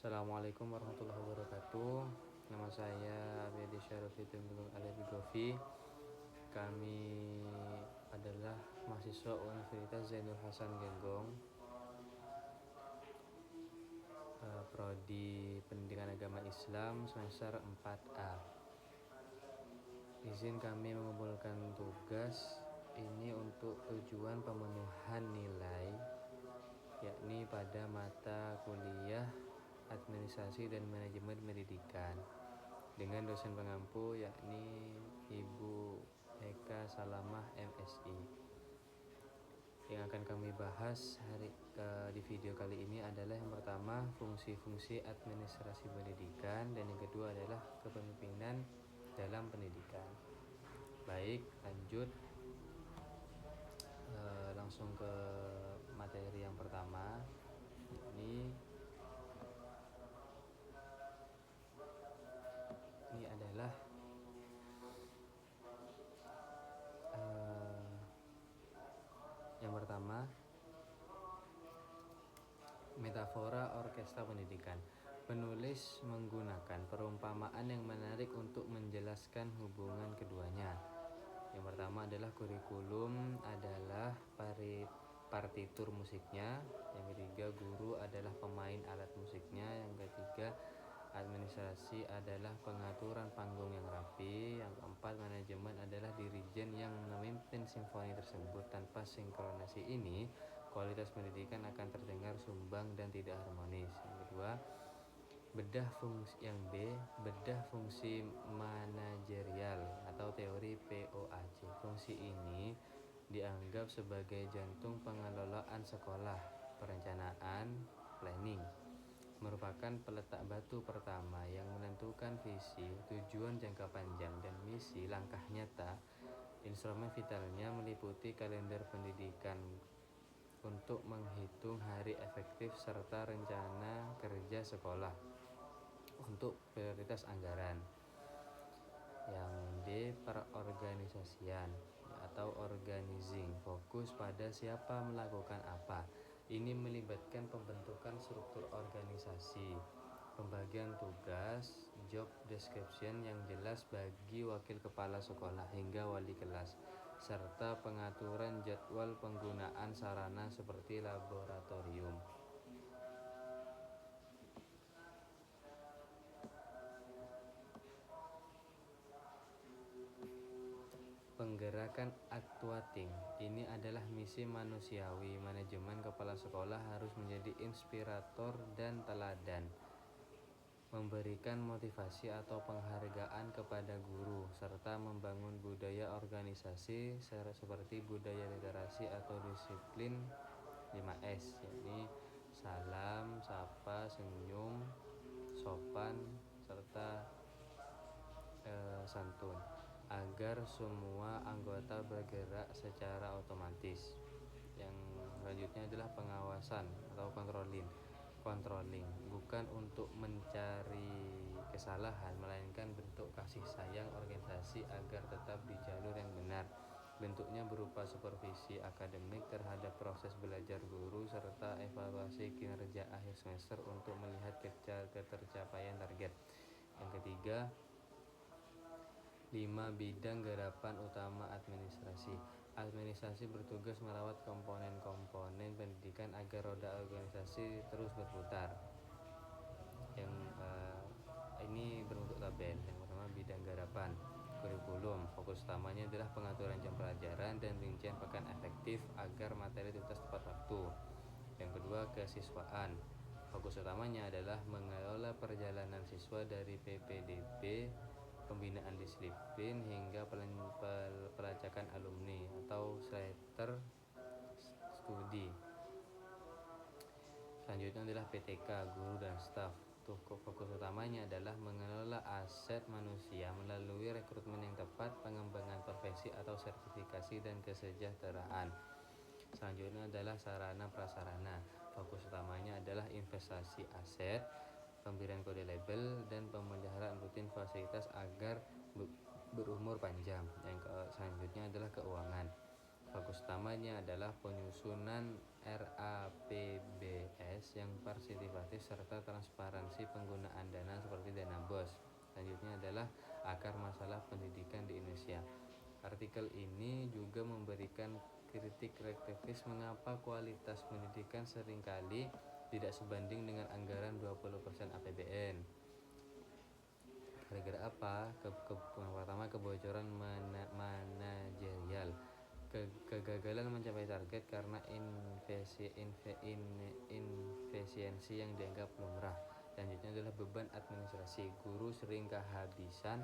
Assalamualaikum warahmatullahi wabarakatuh. Nama saya Abedi Syarifudin Aliabigovi. Kami adalah mahasiswa Universitas Zainul Hasan Genggong, Prodi Pendidikan Agama Islam semester 4A. Izin kami mengumpulkan tugas ini untuk tujuan pemenuhan nilai, yakni pada mata kuliah Administrasi dan Manajemen Pendidikan dengan dosen pengampu yakni Ibu Eka Salamah MSI. Yang akan kami bahas di video kali ini adalah yang pertama fungsi-fungsi administrasi pendidikan, dan yang kedua adalah kepemimpinan dalam pendidikan. Baik, lanjut langsung ke materi yang pertama. Ini adalah yang pertama, metafora orkestra pendidikan. Penulis menggunakan perumpamaan yang menarik untuk menjelaskan hubungan keduanya. Yang pertama adalah kurikulum adalah partitur musiknya. Yang ketiga, guru adalah pemain alat musiknya. Yang ketiga, administrasi adalah pengaturan panggung yang rapi. Yang keempat, manajemen adalah dirijen yang memimpin simfoni tersebut. Tanpa sinkronasi ini, kualitas pendidikan akan terdengar sumbang dan tidak harmonis. Yang kedua, bedah fungsi manajerial atau teori POAC. Fungsi ini dianggap sebagai jantung pengelolaan sekolah. Perencanaan (planning) merupakan peletak batu pertama yang menentukan visi, tujuan jangka panjang, dan misi langkah nyata. Instrumen vitalnya meliputi kalender pendidikan untuk menghitung hari efektif serta rencana kerja sekolah untuk prioritas anggaran. Yang D, perorganisasian atau organizing, fokus pada siapa melakukan apa. Ini melibatkan pembentukan struktur organisasi, pembagian tugas, job description yang jelas bagi wakil kepala sekolah hingga wali kelas, serta pengaturan jadwal penggunaan sarana seperti laboratorium. Penggerakan actuating, ini adalah misi manusiawi. Manajemen kepala sekolah harus menjadi inspirator dan teladan, memberikan motivasi atau penghargaan kepada guru, serta membangun budaya organisasi seperti budaya literasi atau disiplin 5S, yakni salam, sapa, senyum, sopan, serta santun, agar semua anggota bergerak secara otomatis. Yang selanjutnya adalah pengawasan atau controlling, bukan untuk mencari kesalahan, melainkan bentuk kasih sayang organisasi agar tetap di jalur yang benar. Bentuknya berupa supervisi akademik terhadap proses belajar guru serta evaluasi kinerja akhir semester untuk melihat ketercapaian target. Yang ketiga, 5 bidang garapan utama administrasi. Administrasi bertugas merawat komponen-komponen pendidikan agar roda organisasi terus berputar. Yang ini berbentuk tabel. Yang pertama, bidang garapan. Kurikulum, fokus utamanya adalah pengaturan jam pelajaran dan rincian pekan efektif agar materi tuntas tepat waktu. Yang kedua, kesiswaan. Fokus utamanya adalah mengelola perjalanan siswa dari PPDB, pembinaan disiplin, hingga pelacakan alumni atau slater studi. Selanjutnya adalah PTK, guru dan staf. Fokus utamanya adalah mengelola aset manusia melalui rekrutmen yang tepat, pengembangan profesi atau sertifikasi, dan kesejahteraan. Selanjutnya adalah sarana prasarana. Fokus utamanya adalah investasi aset, pemberian kode label, dan pemeliharaan rutin fasilitas agar berumur panjang. Yang selanjutnya adalah keuangan. Fokus utamanya adalah penyusunan RAPBS yang partisipatif serta transparansi penggunaan dana seperti dana BOS. Selanjutnya adalah akar masalah pendidikan di Indonesia. Artikel ini juga memberikan kritik kritis mengapa kualitas pendidikan seringkali tidak sebanding dengan anggaran 20% APBN. Gara-gara apa? Yang pertama, kebocoran manajerial. Kegagalan mencapai target karena infesiensi yang dianggap lumrah. Selanjutnya adalah beban administrasi. Guru sering kehabisan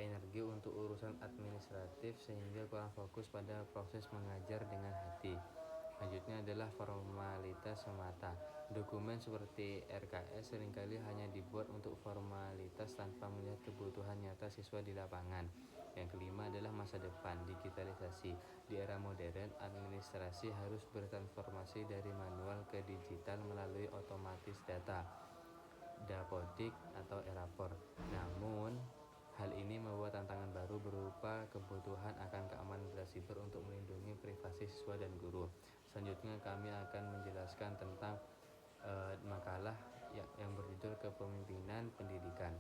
energi untuk urusan administratif sehingga kurang fokus pada proses mengajar dengan hati. Selanjutnya adalah formalitas semata. Dokumen seperti RKS seringkali hanya dibuat untuk formalitas tanpa melihat kebutuhan nyata siswa di lapangan. Yang kelima adalah masa depan, digitalisasi. Di era modern, administrasi harus bertransformasi dari manual ke digital melalui otomatis data, dapodik atau erapor. Namun, hal ini membawa tantangan baru berupa kebutuhan akan keamanan siber untuk melindungi privasi siswa dan guru. Selanjutnya kami akan menjelaskan tentang makalah yang berjudul Kepemimpinan Pendidikan.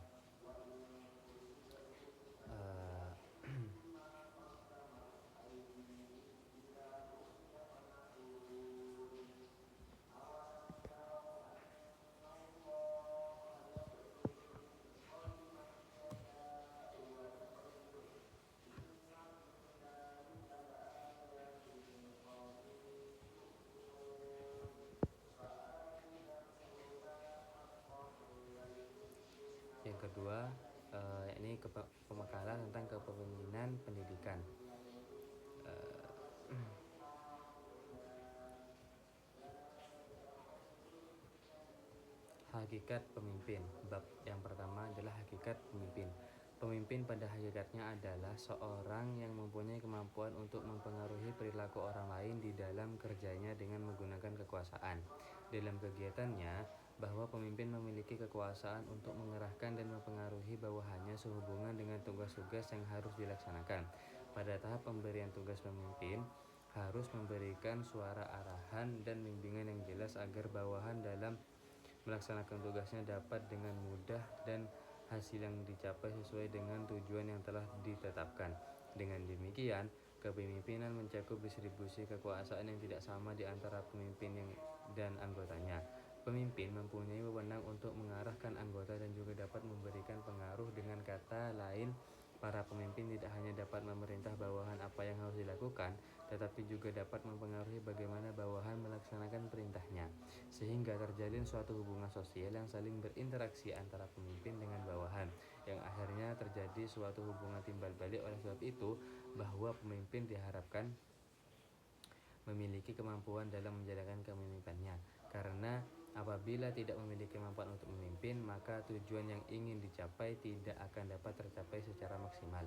Yang kedua, ini pemakaran tentang kepemimpinan pendidikan. Hakikat pemimpin. Bab yang pertama adalah hakikat pemimpin. Pemimpin pada hakikatnya adalah seorang yang mempunyai kemampuan untuk mempengaruhi perilaku orang lain di dalam kerjanya dengan menggunakan kekuasaan. Dalam kegiatannya, bahwa pemimpin memiliki kekuasaan untuk mengerahkan dan mempengaruhi bawahannya sehubungan dengan tugas-tugas yang harus dilaksanakan. Pada tahap pemberian tugas, pemimpin harus memberikan suara arahan dan bimbingan yang jelas agar bawahan dalam melaksanakan tugasnya dapat dengan mudah dan hasil yang dicapai sesuai dengan tujuan yang telah ditetapkan. Dengan demikian, kepemimpinan mencakup distribusi kekuasaan yang tidak sama di antara pemimpin dan anggotanya. Pemimpin mempunyai wewenang untuk mengarahkan anggota dan juga dapat memberikan pengaruh. Dengan kata lain, para pemimpin tidak hanya dapat memerintah bawahan apa yang harus dilakukan, tetapi juga dapat mempengaruhi bagaimana bawahan melaksanakan perintahnya, sehingga terjalin suatu hubungan sosial yang saling berinteraksi antara pemimpin dengan bawahan, yang akhirnya terjadi suatu hubungan timbal balik. Oleh sebab itu, bahwa pemimpin diharapkan memiliki kemampuan dalam menjalankan kepemimpinannya, karena apabila tidak memiliki kemampuan untuk memimpin, maka tujuan yang ingin dicapai tidak akan dapat tercapai secara maksimal.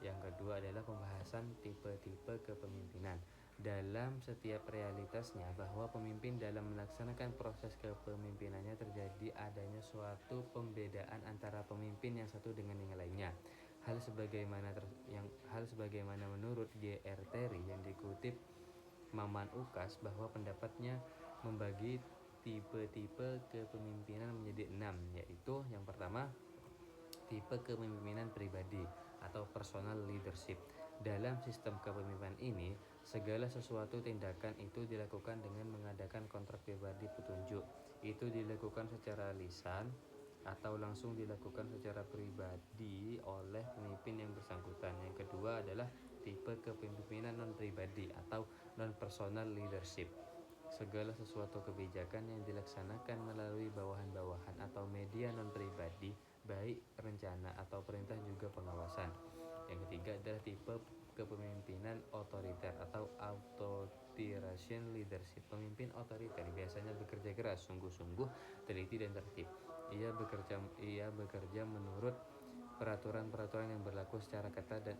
Yang kedua adalah pembahasan tipe-tipe kepemimpinan. Dalam setiap realitasnya, bahwa pemimpin dalam melaksanakan proses kepemimpinannya terjadi adanya suatu pembedaan antara pemimpin yang satu dengan yang lainnya. Hal sebagaimana menurut G.R. Terry yang dikutip Maman Ukas, bahwa pendapatnya membagi tipe-tipe kepemimpinan menjadi 6, yaitu yang pertama, tipe kepemimpinan pribadi atau personal leadership. Dalam sistem kepemimpinan ini, segala sesuatu tindakan itu dilakukan dengan mengadakan kontrak pribadi petunjuk. Itu dilakukan secara lisan atau langsung dilakukan secara pribadi oleh pemimpin yang bersangkutan. Yang kedua adalah tipe kepemimpinan non-pribadi atau non-personal leadership. Segala sesuatu kebijakan yang dilaksanakan melalui bawahan-bawahan atau media non-pribadi, baik rencana atau perintah juga pengawasan. Yang ketiga adalah tipe kepemimpinan otoriter atau authoritarian leadership. Pemimpin otoriter biasanya bekerja keras, sungguh-sungguh, teliti dan tertib. Ia bekerja menurut peraturan-peraturan yang berlaku secara ketat dan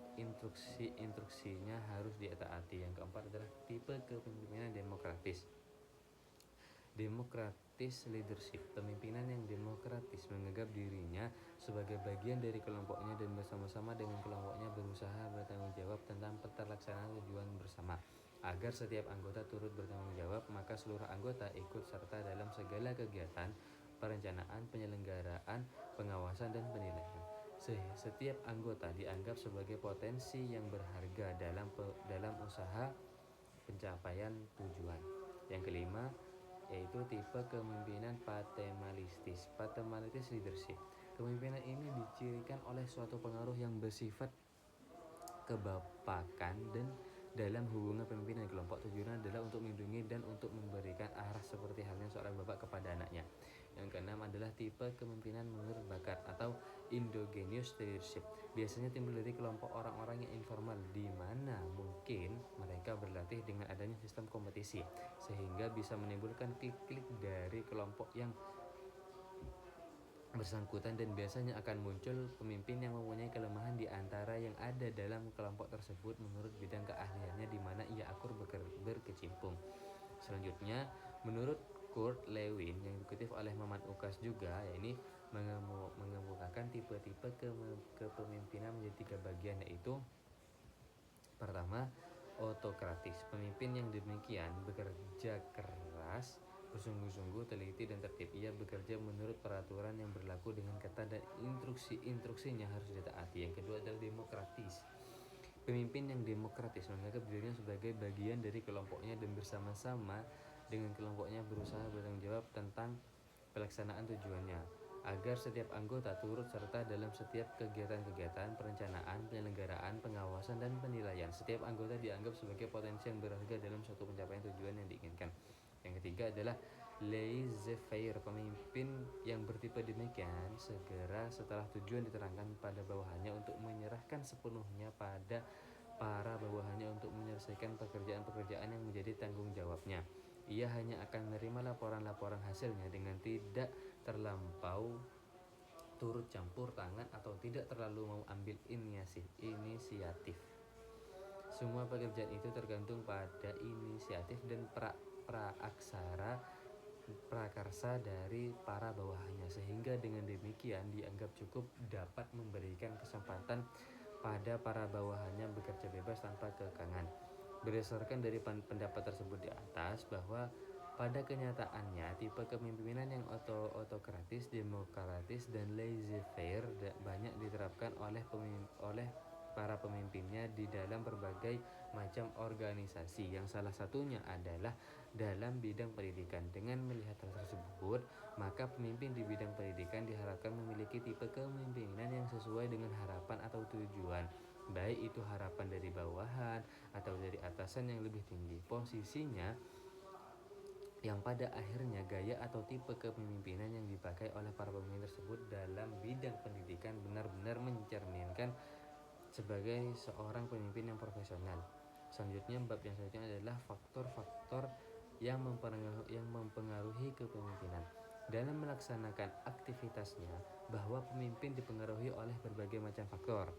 instruksinya harus ditaati. Yang keempat adalah tipe kepemimpinan demokratis. Demokratis leadership, pemimpinan yang demokratis menganggap dirinya sebagai bagian dari kelompoknya dan bersama-sama dengan kelompoknya berusaha bertanggung jawab tentang pelaksanaan tujuan bersama. Agar setiap anggota turut bertanggung jawab, maka seluruh anggota ikut serta dalam segala kegiatan, perencanaan, penyelenggaraan, pengawasan, dan penilaian. Setiap anggota dianggap sebagai potensi yang berharga dalam usaha pencapaian tujuan. Yang kelima, yaitu tipe kepemimpinan paternalistis. Paternalistis leadership. Kepemimpinan ini dicirikan oleh suatu pengaruh yang bersifat kebapakan dan dalam hubungan pemimpinan kelompok. Tujuannya adalah untuk melindungi dan untuk memberikan arah seperti halnya seorang bapak kepada anaknya. Yang keenam adalah tipe kepemimpinan menurut bakat atau endogenous leadership. Biasanya timbul dari kelompok orang-orang yang informal, di mana mungkin mereka berlatih dengan adanya sistem kompetisi, sehingga bisa menimbulkan klik-klik dari kelompok yang bersangkutan, dan biasanya akan muncul pemimpin yang mempunyai kelemahan di antara yang ada dalam kelompok tersebut menurut bidang keahliannya di mana ia akur berkecimpung. Selanjutnya, menurut Kurt Lewin yang dikutip oleh Maman Ukas juga, yakni mengemukakan tipe-tipe kepemimpinan menjadi 3 bagian, yaitu pertama, autokratis. Pemimpin yang demikian bekerja keras, bersungguh-sungguh, teliti, dan tertib. Ia bekerja menurut peraturan yang berlaku dengan ketat dan instruksinya harus ditaati. Yang kedua adalah demokratis. Pemimpin yang demokratis menganggap dirinya sebagai bagian dari kelompoknya dan bersama-sama dengan kelompoknya berusaha bertanggung jawab tentang pelaksanaan tujuannya, agar setiap anggota turut serta dalam setiap kegiatan-kegiatan, perencanaan, penyelenggaraan, pengawasan, dan penilaian. Setiap anggota dianggap sebagai potensi yang berharga dalam suatu pencapaian tujuan yang diinginkan. Yang ketiga adalah laissez-faire. Pemimpin yang bertipe demikian segera setelah tujuan diterangkan pada bawahannya untuk menyerahkan sepenuhnya pada para bawahannya untuk menyelesaikan pekerjaan-pekerjaan yang menjadi tanggung jawabnya. Ia hanya akan menerima laporan-laporan hasilnya dengan tidak terlampau turut campur tangan atau tidak terlalu mau ambil inisiatif. Semua pekerjaan itu tergantung pada inisiatif dan prakarsa dari para bawahannya, sehingga dengan demikian dianggap cukup dapat memberikan kesempatan pada para bawahannya bekerja bebas tanpa kekangan. Berdasarkan dari pendapat tersebut di atas, bahwa pada kenyataannya tipe kepemimpinan yang autokratis, demokratis, dan laissez-faire banyak diterapkan oleh para pemimpinnya di dalam berbagai macam organisasi, yang salah satunya adalah dalam bidang pendidikan. Dengan melihat hal tersebut, maka pemimpin di bidang pendidikan diharapkan memiliki tipe kepemimpinan yang sesuai dengan harapan atau tujuan, baik itu harapan dari bawahan atau dari atasan yang lebih tinggi. Posisinya yang pada akhirnya gaya atau tipe kepemimpinan yang dipakai oleh para pemimpin tersebut dalam bidang pendidikan benar-benar mencerminkan sebagai seorang pemimpin yang profesional. Selanjutnya, bab yang selanjutnya adalah faktor-faktor yang mempengaruhi kepemimpinan. Dalam melaksanakan aktivitasnya, bahwa pemimpin dipengaruhi oleh berbagai macam faktor.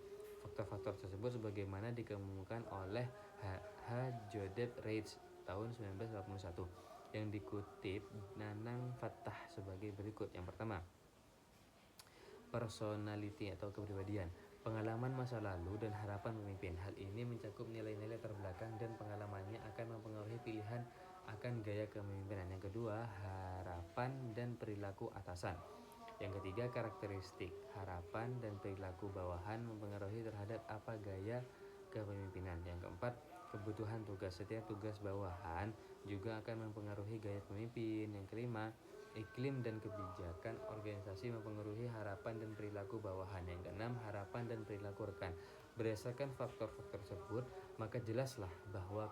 Faktor-faktor tersebut sebagaimana dikemukakan oleh H. Joseph Reitz tahun 1981 yang dikutip Nanang Fattah sebagai berikut. Yang pertama, personality atau kepribadian, pengalaman masa lalu dan harapan pemimpin. Hal ini mencakup nilai-nilai terbelakang dan pengalamannya akan mempengaruhi pilihan akan gaya kepemimpinan. Yang kedua, harapan dan perilaku atasan. Yang ketiga, karakteristik, harapan dan perilaku bawahan mempengaruhi terhadap apa gaya kepemimpinan. Yang keempat, kebutuhan tugas. Setiap tugas bawahan juga akan mempengaruhi gaya pemimpin. Yang kelima, iklim dan kebijakan organisasi mempengaruhi harapan dan perilaku bawahan. Yang keenam, harapan dan perilaku rekan. Berdasarkan faktor-faktor tersebut, maka jelaslah bahwa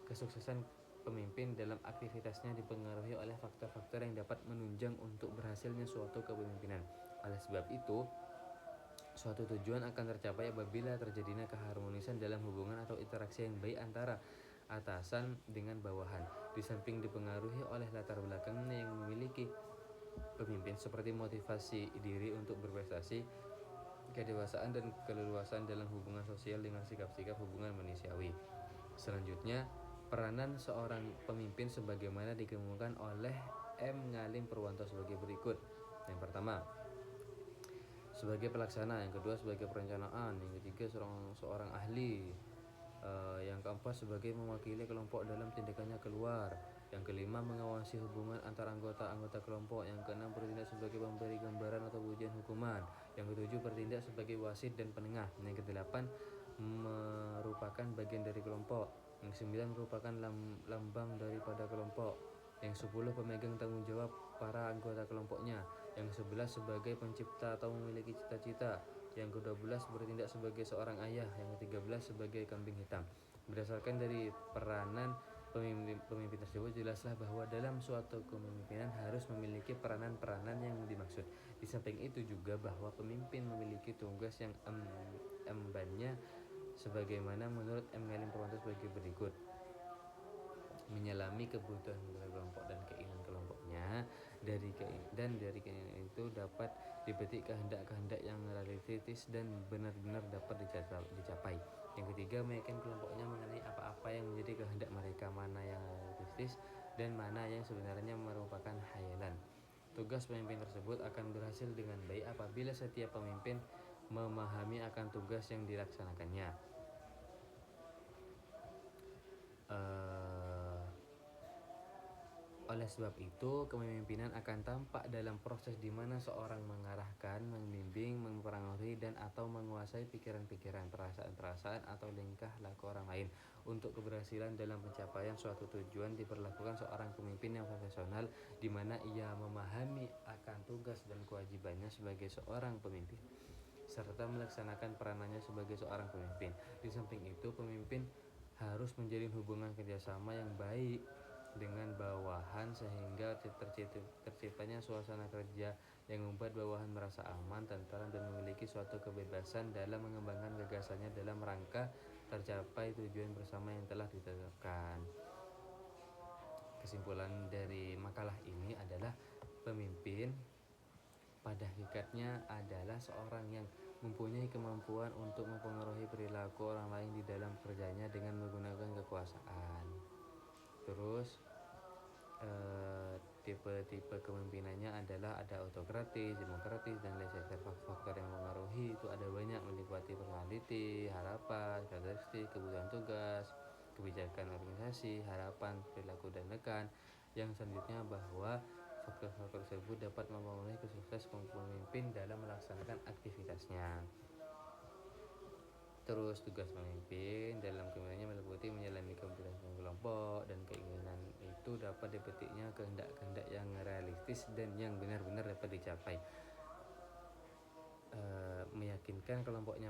kesuksesan pemimpin dalam aktivitasnya dipengaruhi oleh faktor-faktor yang dapat menunjang untuk berhasilnya suatu kepemimpinan. Oleh sebab itu, suatu tujuan akan tercapai apabila terjadinya keharmonisan dalam hubungan atau interaksi yang baik antara atasan dengan bawahan. Di samping dipengaruhi oleh latar belakang yang memiliki pemimpin seperti motivasi diri untuk berprestasi, kedewasaan dan keleluasan dalam hubungan sosial dengan sikap-sikap hubungan manusiawi. Selanjutnya, peranan seorang pemimpin sebagaimana dikemukakan oleh M. Ngalim Purwanto sebagai berikut. Yang pertama, sebagai pelaksana, yang kedua sebagai perencanaan, yang ketiga seorang ahli, yang keempat sebagai mewakili kelompok dalam tindakannya keluar, yang kelima mengawasi hubungan antara anggota kelompok, yang keenam bertindak sebagai pemberi gambaran atau ujian hukuman, yang ketujuh bertindak sebagai wasit dan penengah, yang kedelapan merupakan bagian dari kelompok, yang sembilan merupakan lambang daripada kelompok, yang 10 pemegang tanggung jawab para anggota kelompoknya, yang 11 sebagai pencipta atau memiliki cita-cita, yang ke-12 bertindak sebagai seorang ayah, yang ke-13 sebagai kambing hitam. Berdasarkan dari peranan pemimpin tersebut, jelaslah bahwa dalam suatu kepemimpinan harus memiliki peranan-peranan yang dimaksud. Di samping itu juga bahwa pemimpin memiliki tugas yang embannya sebagaimana menurut M. Ngalim Purwanto sebagai berikut: menyelami kebutuhan kelompok dan keinginan kelompoknya, dari keinginan itu dapat dipetik kehendak-kehendak yang realistis dan benar-benar dapat dicapai. Yang ketiga, meyakinkan kelompoknya mengenai apa-apa yang menjadi kehendak mereka, mana yang realistis dan mana yang sebenarnya merupakan khayalan. Tugas pemimpin tersebut akan berhasil dengan baik apabila setiap pemimpin memahami akan tugas yang dilaksanakannya. Oleh sebab itu, kepemimpinan akan tampak dalam proses di mana seorang mengarahkan, membimbing, mempengaruhi dan atau menguasai pikiran-pikiran, perasaan-perasaan atau tingkah laku orang lain. Untuk keberhasilan dalam pencapaian suatu tujuan diperlakukan seorang pemimpin yang profesional, di mana ia memahami akan tugas dan kewajibannya sebagai seorang pemimpin, serta melaksanakan peranannya sebagai seorang pemimpin. Di samping itu, pemimpin harus menjalin hubungan kerjasama yang baik dengan bawahan sehingga terciptanya suasana kerja yang membuat bawahan merasa aman, tentram, dan memiliki suatu kebebasan dalam mengembangkan gagasannya dalam rangka tercapai tujuan bersama yang telah ditetapkan. Kesimpulan dari makalah ini adalah pemimpin pada hakikatnya adalah seorang yang mempunyai kemampuan untuk mempengaruhi perilaku orang lain di dalam kerjanya dengan menggunakan kekuasaan. Terus tipe-tipe kepemimpinannya adalah ada autokratis, demokratis, dan lain-lain. Faktor yang mempengaruhi itu ada banyak, meliputi personality, harapan, karakteristik, kebutuhan tugas, kebijakan organisasi, harapan, perilaku, dan rekan. Yang selanjutnya bahwa faktor-faktor tersebut dapat mempengaruhi kesuksesan pemimpin dalam melaksanakan aktivitasnya. Terus tugas pemimpin dalam kepemimpinannya meliputi menjalani kebutuhan kelompok, dan keinginan itu dapat dipetiknya kehendak-kehendak yang realistis dan yang benar-benar dapat dicapai. Meyakinkan kelompoknya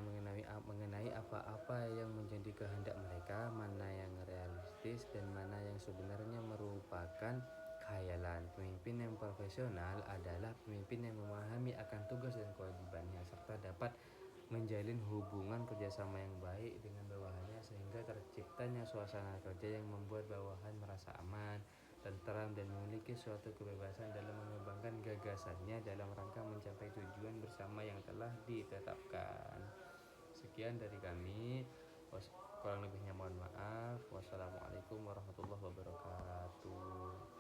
mengenai apa-apa yang menjadi kehendak mereka, mana yang realistis dan mana yang sebenarnya merupakan khayalan. Pemimpin yang profesional adalah pemimpin yang memahami akan tugas dan kewajibannya, serta dapat menjalin hubungan kerjasama yang baik dengan bawahannya sehingga terciptanya suasana kerja yang membuat bawahan merasa aman, tentram, dan memiliki suatu kebebasan dalam mengembangkan gagasannya dalam rangka mencapai tujuan bersama yang telah ditetapkan. Sekian dari kami. Kurang lebihnya mohon maaf. Wassalamualaikum warahmatullahi wabarakatuh.